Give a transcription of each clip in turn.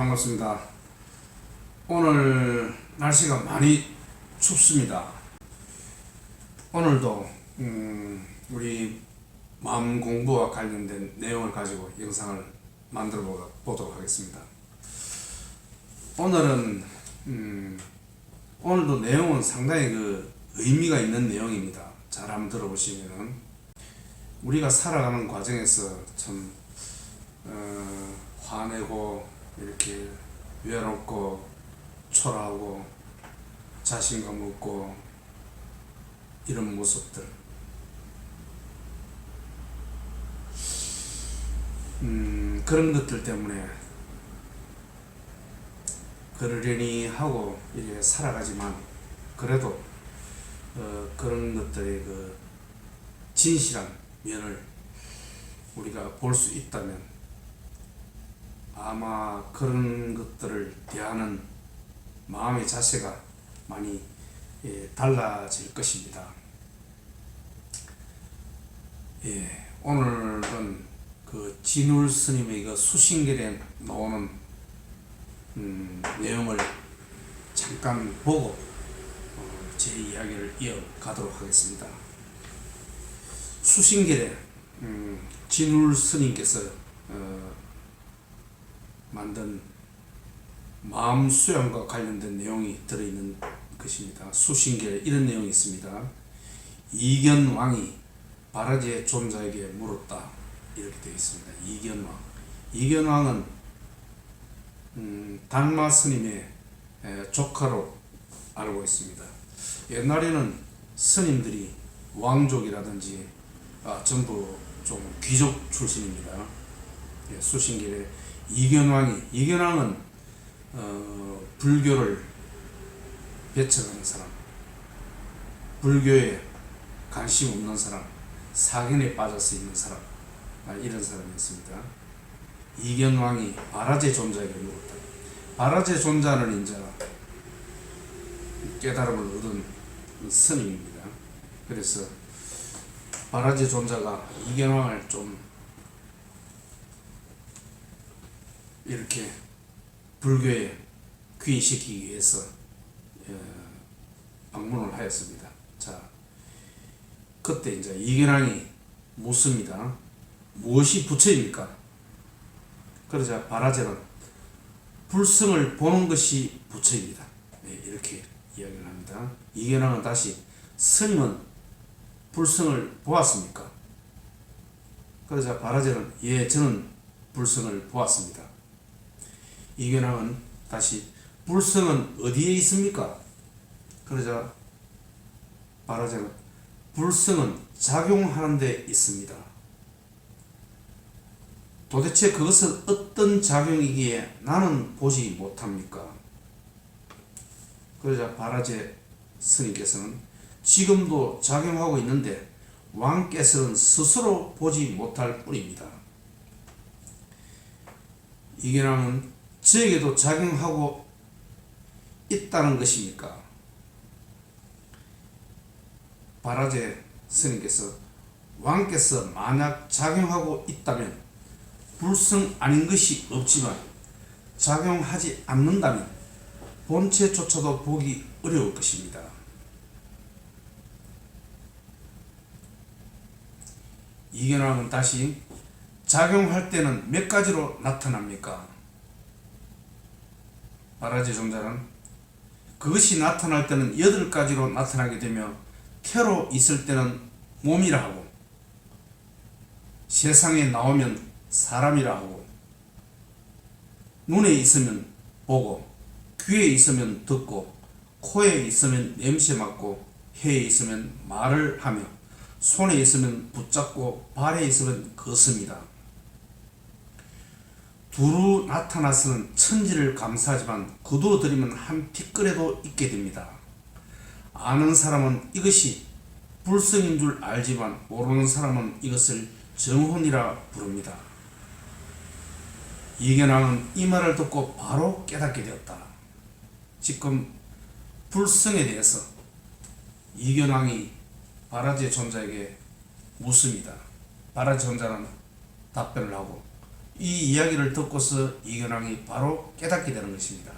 반갑습니다. 오늘 날씨가 많이 춥습니다. 오늘도 우리 마음 공부와 관련된 내용을 가지고 영상을 만들어 보도록 하겠습니다. 오늘은 오늘도 내용은 상당히 의미가 있는 내용입니다. 잘 한번 들어보시면은 우리가 살아가는 과정에서 참 화내고 이렇게 외롭고 초라하고 자신감 없고 이런 모습들, 그런 것들 때문에 그러려니 하고 이렇게 살아가지만 그래도 그런 것들의 진실한 면을 우리가 볼 수 있다면 아마 그런 것들을 대하는 마음의 자세가 많이 달라질 것입니다. 오늘은 진울 스님의 수신결에 나오는 내용을 잠깐 보고 제 이야기를 이어가도록 하겠습니다. 수신결에 진울 스님께서 만든 마음 수양과 관련된 내용이 들어있는 것입니다. 수신결에 이런 내용이 있습니다. 이견왕이 바라지의 존자에게 물었다, 이렇게 되어 있습니다. 이견왕. 이견왕은 달마 스님의 조카로 알고 있습니다. 옛날에는 스님들이 왕족이라든지 전부 좀 귀족 출신입니다. 수신결에 이견왕은 불교를 배척하는 사람, 불교에 관심 없는 사람, 사견에 빠져서 있는 사람, 이런 사람이었습니다. 이견왕이 바라제 존자에게 물었다. 바라제 존자는 이제 깨달음을 얻은 스님입니다. 그래서 바라제 존자가 이견왕을 좀 이렇게 불교에 귀인시키기 위해서 방문을 하였습니다. 자, 그때 이제 이견왕이 묻습니다. 무엇이 부처입니까? 그러자 바라제는 불성을 보는 것이 부처입니다. 이렇게 이야기를 합니다. 이견왕은 다시, 스님은 불성을 보았습니까? 그러자 바라제는, 예, 저는 불성을 보았습니다. 이견왕은 다시, 불성은 어디에 있습니까? 그러자 바라제는, 불성은 작용하는 데 있습니다. 도대체 그것은 어떤 작용이기에 나는 보지 못합니까? 그러자 바라제 스님께서는, 지금도 작용하고 있는데 왕께서는 스스로 보지 못할 뿐입니다. 이견왕은, 저에게도 작용하고 있다는 것입니까? 바라제 스님께서, 왕께서 만약 작용하고 있다면 불성 아닌 것이 없지만 작용하지 않는다면 본체조차도 보기 어려울 것입니다. 이견왕은 다시, 작용할 때는 몇 가지로 나타납니까? 바라제 존자는, 그것이 나타날 때는 8가지로 나타나게 되며 태로 있을 때는 몸이라 하고, 세상에 나오면 사람이라 하고, 눈에 있으면 보고, 귀에 있으면 듣고, 코에 있으면 냄새 맡고, 혀에 있으면 말을 하며, 손에 있으면 붙잡고, 발에 있으면 걷습니다. 두루 나타나서는 천지를 감사하지만 거두어들이면 한 피끌에도 있게 됩니다. 아는 사람은 이것이 불성인 줄 알지만 모르는 사람은 이것을 정혼이라 부릅니다. 이견왕은 이 말을 듣고 바로 깨닫게 되었다. 지금 불성에 대해서 이견왕이 바라제 존자에게 묻습니다. 바라제 존자는 답변을 하고, 이 이야기를 듣고서 이견왕이 바로 깨닫게 되는 것입니다.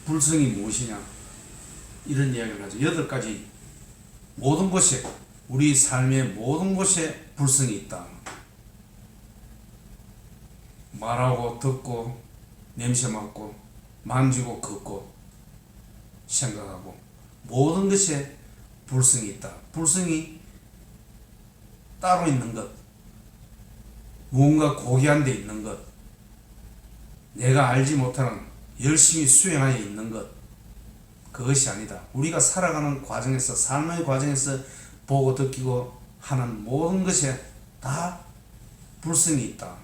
불성이 무엇이냐? 이런 이야기를 하죠. 8가지 모든 곳에, 우리 삶의 모든 곳에 불성이 있다. 말하고 듣고 냄새 맡고 만지고 걷고 생각하고 모든 것에 불성이 있다. 불성이 따로 있는 것, 무언가 고귀한 데 있는 것, 내가 알지 못하는 열심히 수행하여 있는 것, 그것이 아니다. 우리가 살아가는 과정에서, 삶의 과정에서 보고 느끼고 하는 모든 것에 다 불성이 있다.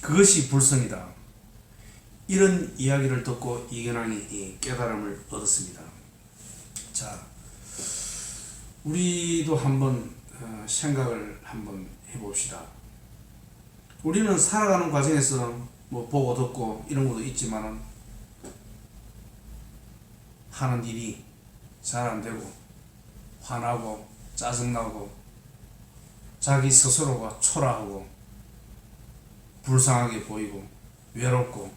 그것이 불성이다. 이런 이야기를 듣고 이견왕이 깨달음을 얻었습니다. 자, 우리도 한번 생각을 한번 해봅시다. 우리는 살아가는 과정에서 뭐 보고 듣고 이런 것도 있지만은 하는 일이 잘 안 되고 화나고 짜증나고 자기 스스로가 초라하고 불쌍하게 보이고 외롭고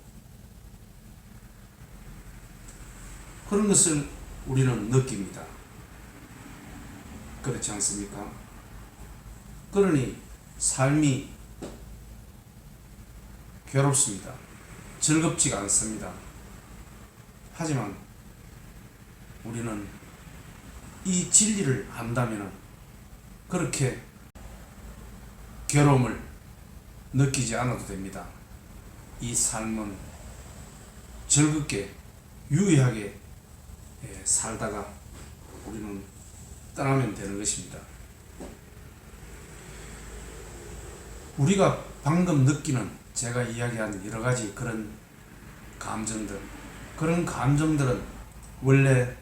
그런 것을 우리는 느낍니다. 그렇지 않습니까? 그러니 삶이 괴롭습니다. 즐겁지가 않습니다. 하지만 우리는 이 진리를 안다면 그렇게 괴로움을 느끼지 않아도 됩니다. 이 삶은 즐겁게 유의하게 살다가 우리는 떠나면 되는 것입니다. 우리가 방금 느끼는 제가 이야기한 여러 가지 그런 감정들, 그런 감정들은 원래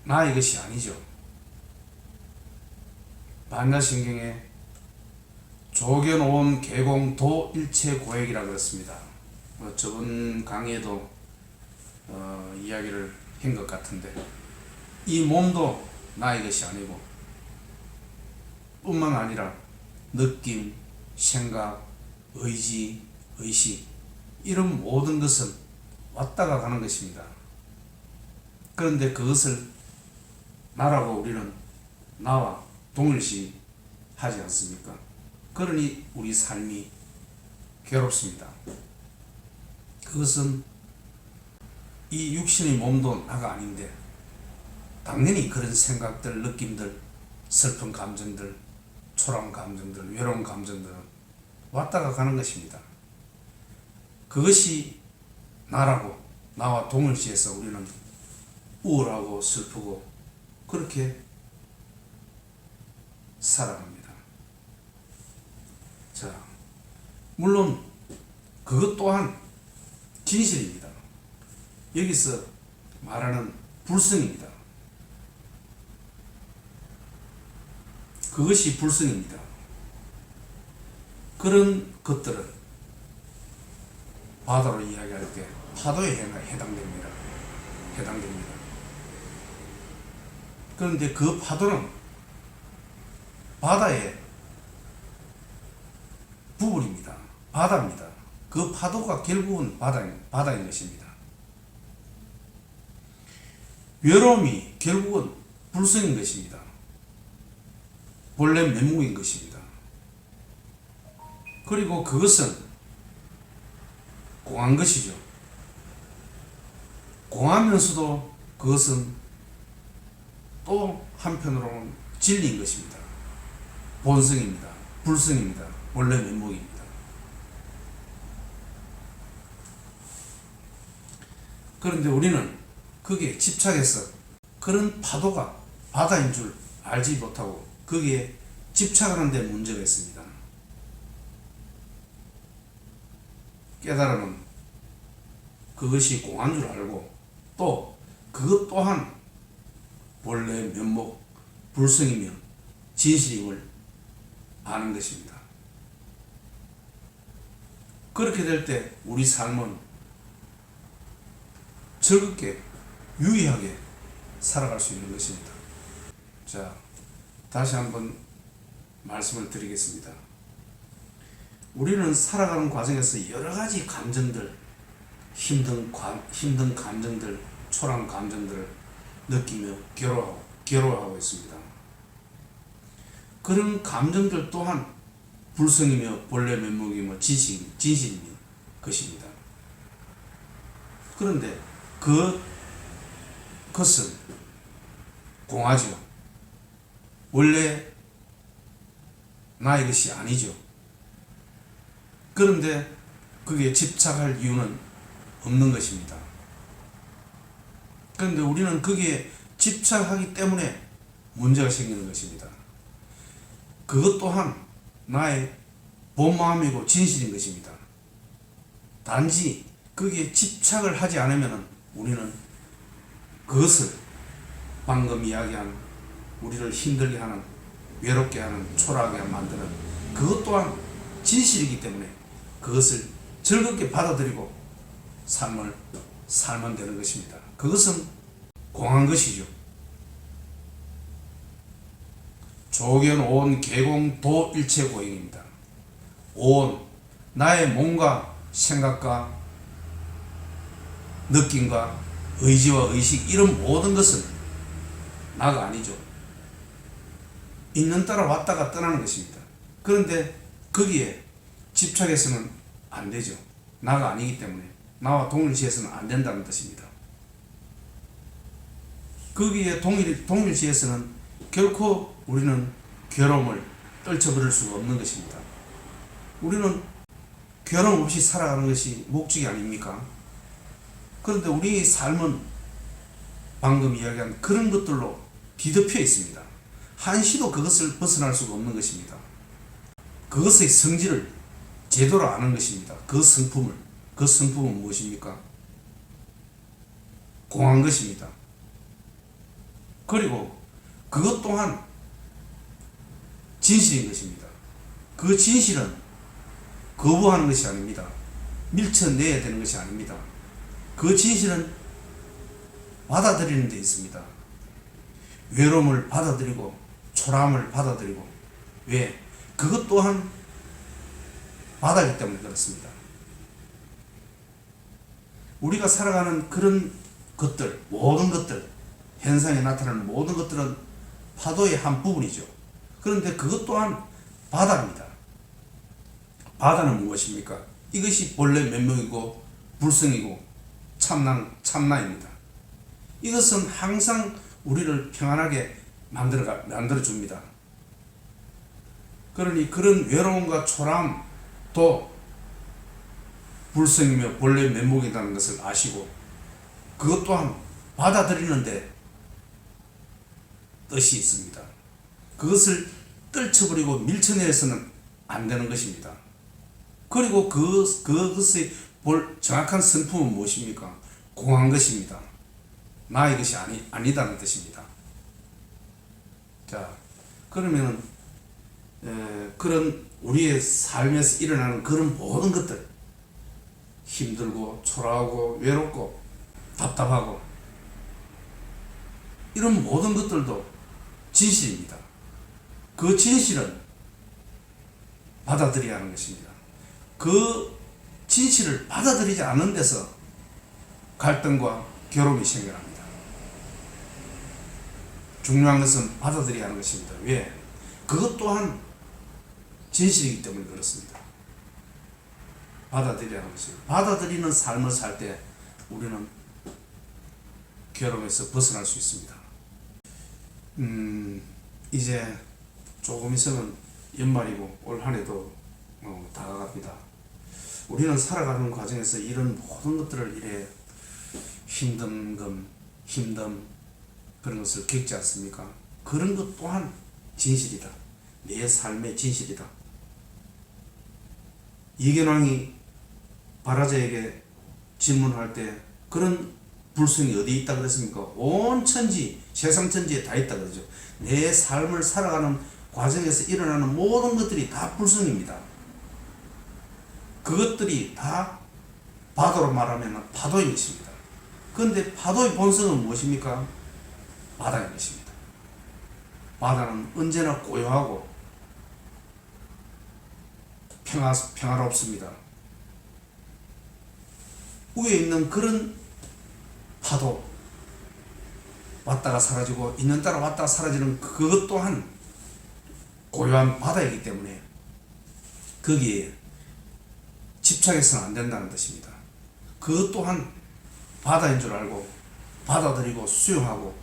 나의 것이 아니죠. 반야신경에 조견오음 개공 도일체 고액이라 그랬습니다. 저번 강의에도 이야기를 한 것 같은데 이 몸도 나의 것이 아니고 뿐만 아니라 느낌, 생각, 의지, 의식 이런 모든 것은 왔다가 가는 것입니다. 그런데 그것을 나라고 우리는 나와 동일시 하지 않습니까? 그러니 우리 삶이 괴롭습니다. 그것은 이 육신의 몸도 나가 아닌데 당연히 그런 생각들, 느낌들, 슬픈 감정들, 초라한 감정들, 외로운 감정들은 왔다가 가는 것입니다. 그것이 나라고 나와 동일시해서 우리는 우울하고 슬프고 그렇게 살아갑니다. 자, 물론 그것 또한 진실입니다. 여기서 말하는 불성입니다. 그것이 불성입니다. 그런 것들은 바다로 이야기할 때 파도에 해당됩니다. 그런데 그 파도는 바다의 부분입니다. 바다입니다. 그 파도가 결국은 바다인 것입니다. 외로움이 결국은 불성인 것입니다. 본래 면목인 것입니다. 그리고 그것은 공한 것이죠. 공하면서도 그것은 또 한편으로는 진리인 것입니다. 본성입니다. 불성입니다. 원래 면목입니다. 그런데 우리는 거기에 집착해서 그런 파도가 바다인 줄 알지 못하고 거기에 집착하는 데 문제가 있습니다. 깨달음은 그것이 공한 줄 알고 또 그것 또한 본래 면목, 불성이며 진실임을 아는 것입니다. 그렇게 될 때 우리 삶은 즐겁게 유의하게 살아갈 수 있는 것입니다. 자, 다시 한번 말씀을 드리겠습니다. 우리는 살아가는 과정에서 여러 가지 감정들, 힘든 감정들, 초라한 감정들을 느끼며 괴로워하고 있습니다. 그런 감정들 또한 불성이며 본래 면목이며 진실인 것입니다. 그런데 그것은 공하죠. 원래 나의 것이 아니죠. 그런데 그게 집착할 이유는 없는 것입니다. 그런데 우리는 거기에 집착하기 때문에 문제가 생기는 것입니다. 그것 또한 나의 본 마음이고 진실인 것입니다. 단지 거기에 집착을 하지 않으면 우리는 그것을 방금 이야기한 우리를 힘들게 하는, 외롭게 하는, 초라하게 만드는 그것 또한 진실이기 때문에 그것을 즐겁게 받아들이고 삶을 살면 되는 것입니다. 그것은 공한 것이죠. 조견 온 개공 도 일체 고행입니다. 온 나의 몸과 생각과 느낌과 의지와 의식 이런 모든 것은 나가 아니죠. 있는 따라 왔다가 떠나는 것입니다. 그런데 거기에 집착해서는 안 되죠. 나가 아니기 때문에 나와 동일시해서는 안 된다는 뜻입니다. 거기에 동일시해서는 결코 우리는 괴로움을 떨쳐버릴 수가 없는 것입니다. 우리는 괴로움 없이 살아가는 것이 목적이 아닙니까? 그런데 우리의 삶은 방금 이야기한 그런 것들로 뒤덮여 있습니다. 한시도 그것을 벗어날 수가 없는 것입니다. 그것의 성질을 제대로 아는 것입니다. 그 성품은 무엇입니까? 공한 것입니다. 그리고 그것 또한 진실인 것입니다. 그 진실은 거부하는 것이 아닙니다. 밀쳐내야 되는 것이 아닙니다. 그 진실은 받아들이는 데 있습니다. 외로움을 받아들이고 초라함을 받아들이고, 왜? 그것 또한 바다이기 때문에 그렇습니다. 우리가 살아가는 그런 것들, 모든 것들, 현상에 나타나는 모든 것들은 파도의 한 부분이죠. 그런데 그것 또한 바다입니다. 바다는 무엇입니까? 이것이 본래 면목이고 불성이고 참나입니다. 이것은 항상 우리를 평안하게 만들어줍니다. 그러니 그런 외로움과 초라함도 불성이며 본래 면목이라는 것을 아시고 그것 또한 받아들이는데 뜻이 있습니다. 그것을 떨쳐버리고 밀쳐내서는 안 되는 것입니다. 그리고 그것의 정확한 성품은 무엇입니까? 공한 것입니다. 나의 것이 아니다는 뜻입니다. 자, 그러면 그런 우리의 삶에서 일어나는 그런 모든 것들, 힘들고 초라하고 외롭고 답답하고 이런 모든 것들도 진실입니다. 그 진실은 받아들여야 하는 것입니다. 그 진실을 받아들이지 않는 데서 갈등과 괴로움이 생겨납니다. 중요한 것은 받아들여야 하는 것입니다. 왜? 그것 또한 진실이기 때문에 그렇습니다. 받아들여야 하는 것입니다. 받아들이는 삶을 살 때 우리는 괴로움에서 벗어날 수 있습니다. 이제 조금 있으면 연말이고 올 한 해도 다가갑니다. 우리는 살아가는 과정에서 이런 모든 것들을 이래 힘든 그런 것을 겪지 않습니까? 그런 것 또한 진실이다. 내 삶의 진실이다. 이견왕이 바라자에게 질문할 때 그런 불성이 어디 있다 그랬습니까? 온 천지, 세상 천지에 다 있다 그러죠. 내 삶을 살아가는 과정에서 일어나는 모든 것들이 다 불성입니다. 그것들이 다 바다로 말하면 파도인 것입니다. 그런데 파도의 본성은 평화롭습니다. 위에 있는 그런 파도, 왔다가 사라지고 있는 따라 왔다가 사라지는 그것 또한 고요한 바다이기 때문에 거기에 집착해서는 안 된다는 뜻입니다. 그것 또한 바다인 줄 알고 받아들이고 수용하고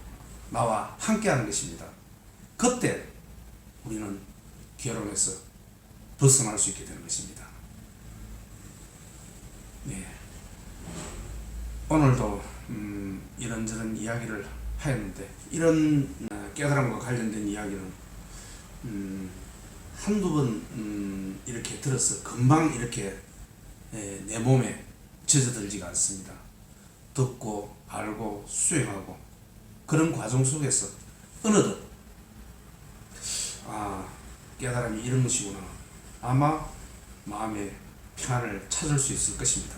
나와 함께하는 것입니다. 그때 우리는 괴로움에서 벗어날 수 있게 되는 것입니다. 네. 오늘도 이런저런 이야기를 하였는데 이런 깨달음과 관련된 이야기는 한두 번 이렇게 들어서 금방 이렇게 내 몸에 젖어들지가 않습니다. 듣고 알고 수행하고 그런 과정 속에서 어느덧 깨달음이 이런 것이구나, 아마 마음의 평안을 찾을 수 있을 것입니다.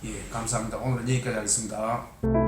예, 감사합니다. 오늘은 여기까지 하겠습니다.